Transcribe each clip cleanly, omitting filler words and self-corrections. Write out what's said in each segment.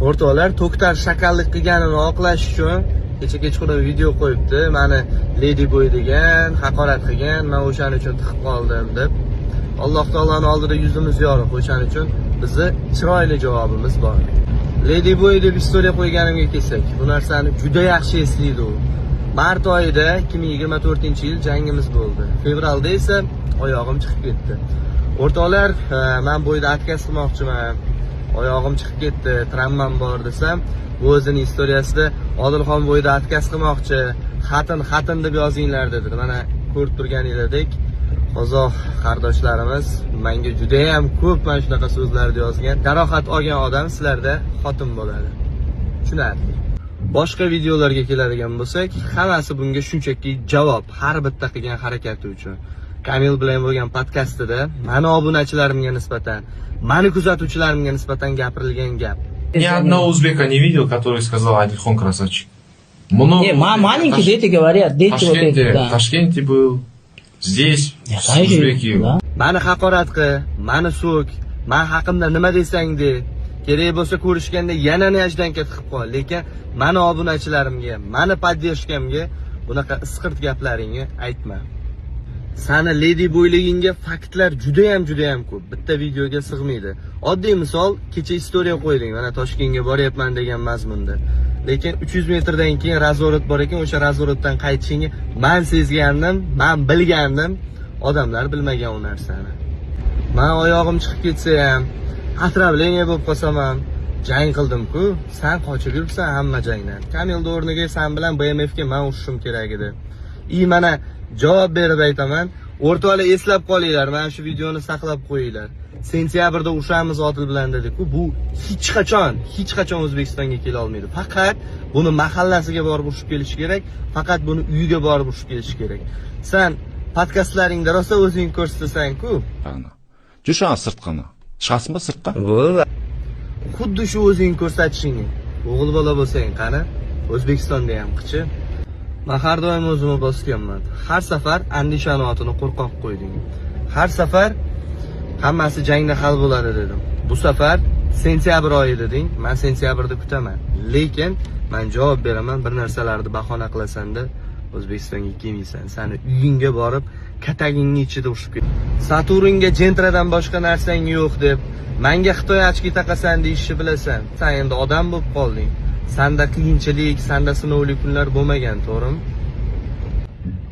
O'rtoqlar, To'xtar shakallik qilganini oqlash uchun kecha kechqurun video qo'yibdi. Mani Lady Boy degan, haqorat qilgan, men o'shaning uchun tiqib qoldim deb. Alloh taoloning oldida yuzimiz yorug', o'shaning uchun bizni chiroyli javobimiz bor. Lady Boy deb istoriya qo'yganimga kelsak, bu narsani juda yaxshi eslaydi u. Mart oyida 2024-yil jangimiz bo'ldi. Fevralda esa oyog'im chiqib ketdi. O'rtoqlar, men bo'yda atkaz qilmoqchiman. Oyog'im chiqib ketdi, travmam bor desam, bu o'zining istoriyasida Odilxon bo'yda atkaz qilmoqchi, xatin deb yozinglar dedi. Mana ko'rib turganingizdek, qozoq qardoshlarimiz menga juda ham ko'p mana shunaqa so'zlarni yozgan. Jarohat olgan odam sizlarda xotin bo'ladi. Tushunarli. Boshqa videolarga keladigan bo'lsak, hammasi bunga shunchaki javob, har bitta qilgan harakati uchun. Kamil bilan bo'lgan podkastida mani obunachilarimga nisbatan, mani kuzatuvchilarimga nisbatan gapirilgan gap. Ни одного узбека не видел, который сказал Адильхон красавчик. Маленькие дети говорят, дети вот эти, да. В Ташкенте был, здесь, узбеки. Да. Mani haqorat qil, mani so'k, men haqimda nima desang de, kerak bo'lsa ko'rishganda yana najdanga tiqib qol, lekin mani obunachilarimga, mani poddershkamga bunaqa isqirt gaplaringni aytma. Sani Lady Boyligingga faktlar juda ham ko'p. Bitta videoga sig'maydi. Oddiy misol, kecha istoriya qo'yding, mana Toshkentga boryapman degan mazmunda. Lekin 300 metrdan keyin razvorat bor ekan, o'sha razvoratdan qaytishingni men sezgandim, men bilgandim, odamlar bilmagan u narsani. Men oyog'im chiqib ketsa ham, atravleniya bo'lib qolsam ham jang qildim-ku, sen qochib yuribsan hamma jangdan. Kamilning o'rniga sen bilan BMF ga men urushim kerak edi. Mana javob berib aytaman. O'rtoqlar, eslab qolinglar, mana shu videoni saqlab qo'yinglar. Sentyabrda urushamiz Odil bilan dedik-ku, bu hech qachon O'zbekistonga kela olmaydi. Faqat buni mahallasiga borib urushib kelish kerak, faqat buni uyiga borib urushib kelish kerak. Sen podkastlaringda rosa o'zing ko'rsatasan-ku. Jo'shan sirtqani. Chiqasizmi sirtqa? Bo'ldi. Xuddi shu o'zing ko'rsatishing. O'g'il bola bo'lsang qani? O'zbekistonda ham qichi. Men har doim o'zimni bosganman. Har safar andishani otini qo'rqoq qo'yding. Har safar hammasi jangda hal bo'ladi dedim. Bu safar sentyabr oyi deding. Men sentyabrda kutaman. Lekin men javob beraman, bir narsalarni bahona qilasan-da, O'zbekistonga kelmaysan. Seni uyingga borib, katagingni ichida urushib ket. Saturnga Gentradan boshqa narsang yo'q deb, menga Xitoy ochki taqasan deyishni bilasan. Sen endi odam bo'lib qolding. Sanda qiyinchilik, sanda sinovli kunlar bo'lmagan, to'g'rimi?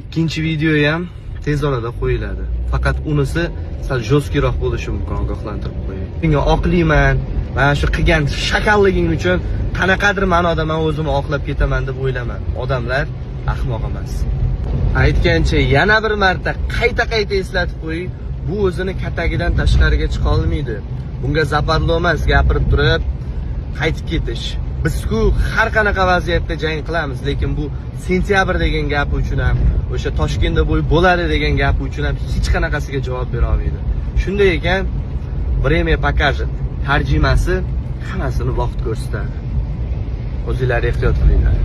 Ikkinchi video ham tez orada qo'yiladi. Faqat unisi sal jo'skiroq bo'lishi mumkin, ogohlantirib qo'ying. Senga oqlayman, mana shu qilgan shakalliging uchun qanaqadir ma'noda men o'zimni oqlab ketaman deb o'ylaman. Odamlar ahmoq emas. Aytgancha yana bir marta qayta eslatib qo'ying, bu o'zini katagidan tashqariga chiqa olmaydi. Bunga zaparlo emas, gapirib turib qaytib ketish. Biz-ku har qanaqa vaziyatda jang qilamiz, lekin bu sentyabr degan gap uchun ham, o'sha Toshkentda bo'y bo'ladi degan gap uchun ham hech qanaqasiga javob bera olmaydi. Shunday ekan, время покажет. Tarjimasi hammasini vaqt ko'rsatadi. O'zinglar ehtiyot qilinglar.